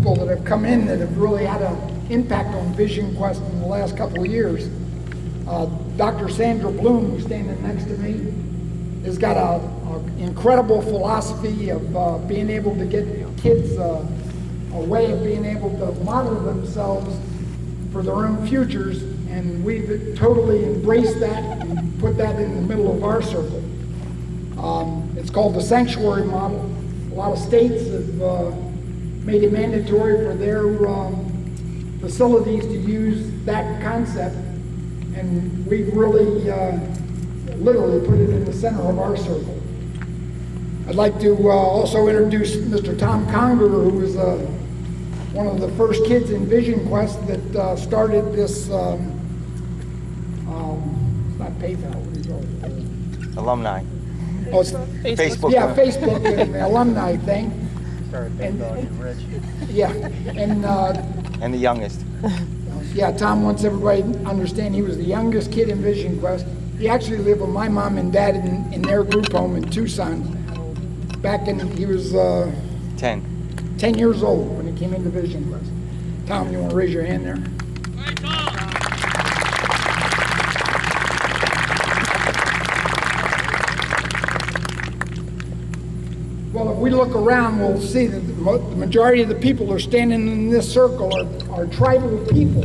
people that have come in that have really had an impact on Vision Quest in the last couple of years. Dr. Sandra Bloom, who's standing next to me, has got an incredible philosophy of being able to get kids a way of being able to model themselves for their own futures, and we've totally embraced that and put that in the middle of our circle. It's called the Sanctuary Model. A lot of states have made it mandatory for their facilities to use that concept, and we've really literally put it in the center of our circle. I'd like to also introduce Mr. Tom Conger, who was one of the first kids in Vision Quest that started this, it's not PayPal, what do you call it? Alumni. Oh, it's Facebook. Yeah, Facebook and the alumni thing. Started PayPal, you're rich. Yeah, And the youngest. yeah, Tom wants everybody to understand he was the youngest kid in Vision Quest. He actually lived with my mom and dad in their group home in Tucson. He was 10 years old when he came into Vision Quest. Tom, you want to raise your hand there? Well, if we look around, we'll see that the majority of the people who are standing in this circle are tribal people.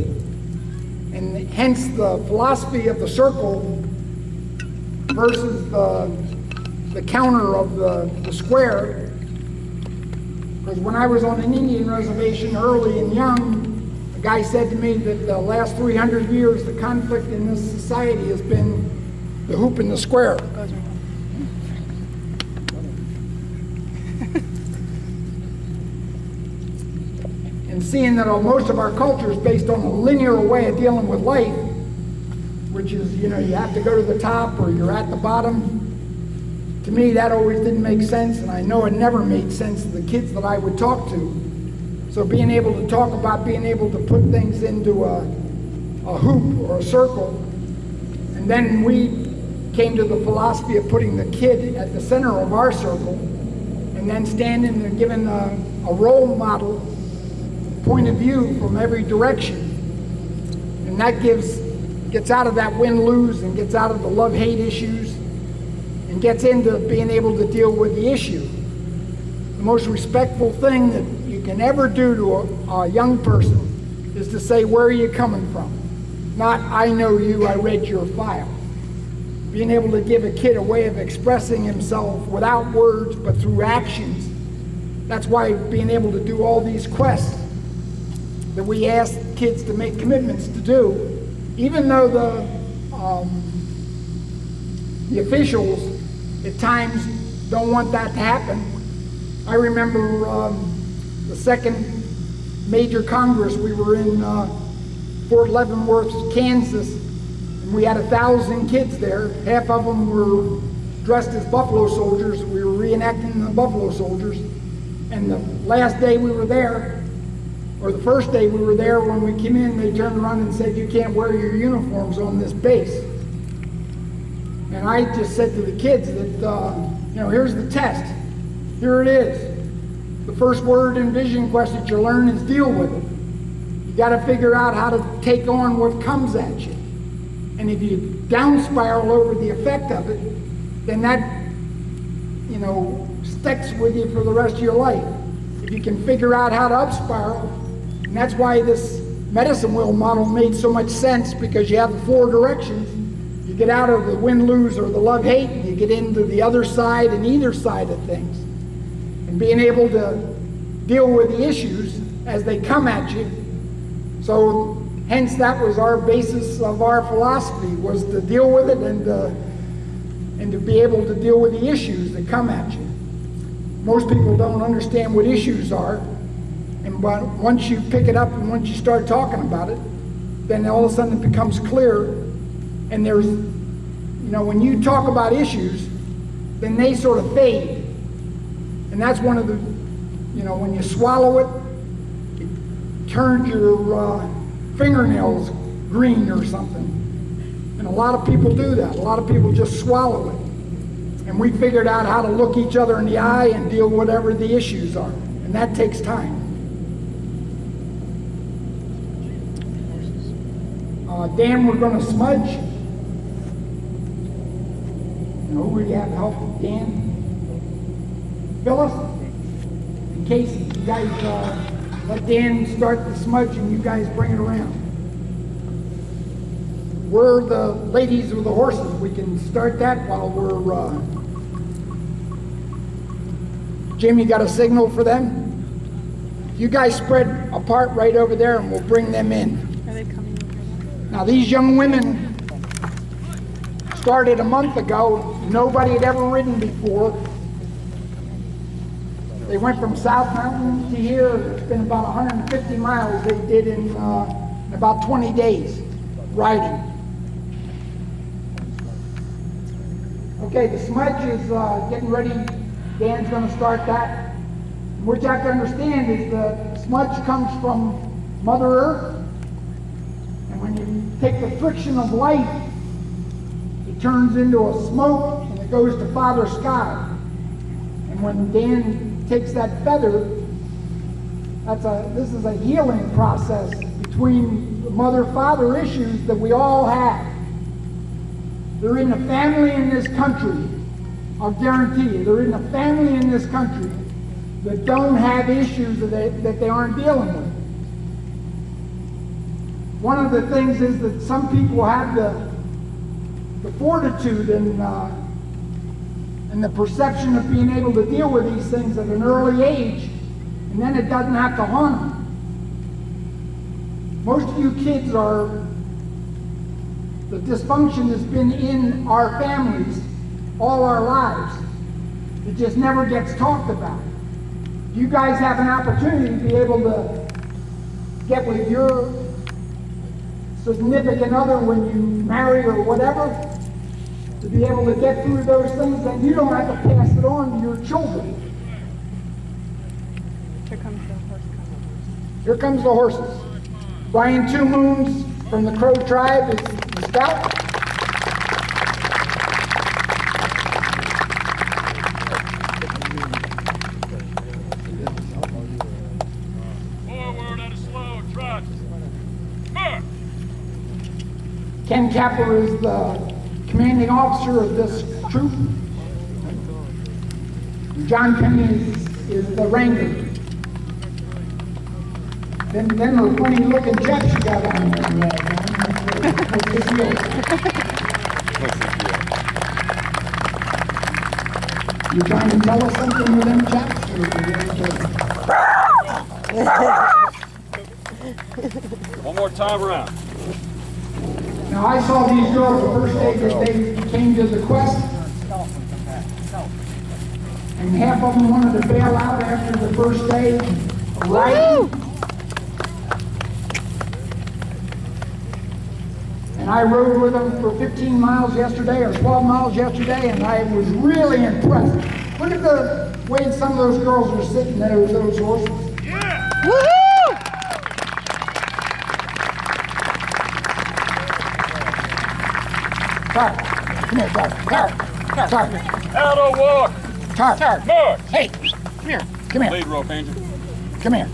And hence the philosophy of the circle versus the counter of the square. Because when I was on an Indian reservation early and young, a guy said to me that the last 300 years, the conflict in this society has been the hoop and the square. And seeing that most of our culture is based on a linear way of dealing with life, which is, you have to go to the top or you're at the bottom. To me, that always didn't make sense, and I know it never made sense to the kids that I would talk to. So being able to talk about being able to put things into a hoop or a circle, and then we came to the philosophy of putting the kid at the center of our circle, and then standing and giving a role model point of view from every direction. And that gets out of that win-lose and gets out of the love-hate issues and gets into being able to deal with the issue. The most respectful thing that you can ever do to a young person is to say, where are you coming from? Not, I know you, I read your file. Being able to give a kid a way of expressing himself without words but through actions. That's why being able to do all these quests that we ask kids to make commitments to do, even though the officials at times don't want that to happen. I remember the second major Congress, we were in Fort Leavenworth, Kansas, and we had 1,000 kids there. Half of them were dressed as Buffalo Soldiers. We were reenacting the Buffalo Soldiers. And the last day we were there, or the first day we were there, when we came in, they turned around and said, you can't wear your uniforms on this base. And I just said to the kids that, here's the test. Here it is. The first word in Vision Quest that you learn is deal with it. You got to figure out how to take on what comes at you. And if you down spiral over the effect of it, then that, sticks with you for the rest of your life. If you can figure out how to up spiral, and that's why this medicine wheel model made so much sense, because you have the 4 directions. You get out of the win-lose or the love-hate, and you get into the other side and either side of things. And being able to deal with the issues as they come at you. So hence that was our basis of our philosophy, was to deal with it and to be able to deal with the issues that come at you. Most people don't understand what issues are, and once you pick it up and once you start talking about it, then all of a sudden it becomes clear. And there's, when you talk about issues, then they sort of fade. And that's one of the, when you swallow it, it turns your fingernails green or something. And a lot of people do that. A lot of people just swallow it. And we figured out how to look each other in the eye and deal with whatever the issues are. And that takes time. Dan, we're gonna smudge. And who would you have to help? Dan? Phyllis? And Casey, you guys, let Dan start the smudge and you guys bring it around. We're the ladies with the horses. We can start that while we're, Jim, you got a signal for them? You guys spread apart right over there and we'll bring them in. Are they coming over? Now these young women started a month ago. Nobody had ever ridden before. They went from South Mountain to here. It's been about 150 miles they did in about 20 days riding. Okay, the smudge is getting ready. Dan's going to start that. What you have to understand is the smudge comes from Mother Earth. And when you take the friction of light, it turns into a smoke and it goes to Father Sky. And when Dan takes that feather, this is a healing process between the mother-father issues that we all have. They're in a family in this country, I'll guarantee you, they're in a family in this country that don't have issues that they aren't dealing with. One of the things is that some people have the fortitude and the perception of being able to deal with these things at an early age, and then it doesn't have to haunt them. Most of you kids are, the dysfunction has been in our families all our lives. It just never gets talked about. You guys have an opportunity to be able to get with your significant other when you marry or whatever, to be able to get through those things, and you don't have to pass it on to your children. Here comes the horse. Here comes the horses. Brian Two Moons from the Crow tribe is the scout. Forward at a slow trot. March! Ken Capper is the commanding officer of this troop. John Penny is the wrangler. Then the funny looking jets you got on there. What's this deal? You trying to tell us something with them chaps? Or One more time around. Now I saw these girls the first day that they came to the quest, and half of them wanted to bail out after the first day of riding. And I rode with them for 15 miles yesterday, or 12 miles yesterday, and I was really impressed. Look at the way some of those girls were sitting there with those horses. Tar, come here, Tar. Tar. Out of walk. Tar. March! Hey, come here. Come here. Lead rope, Angel. Come here.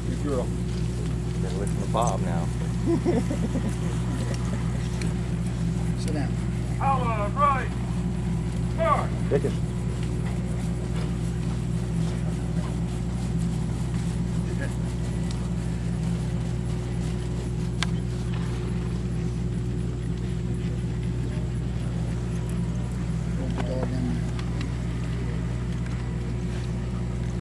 Good girl. Gotta listen to Bob now. Sit down. Out of right. March! Dickens.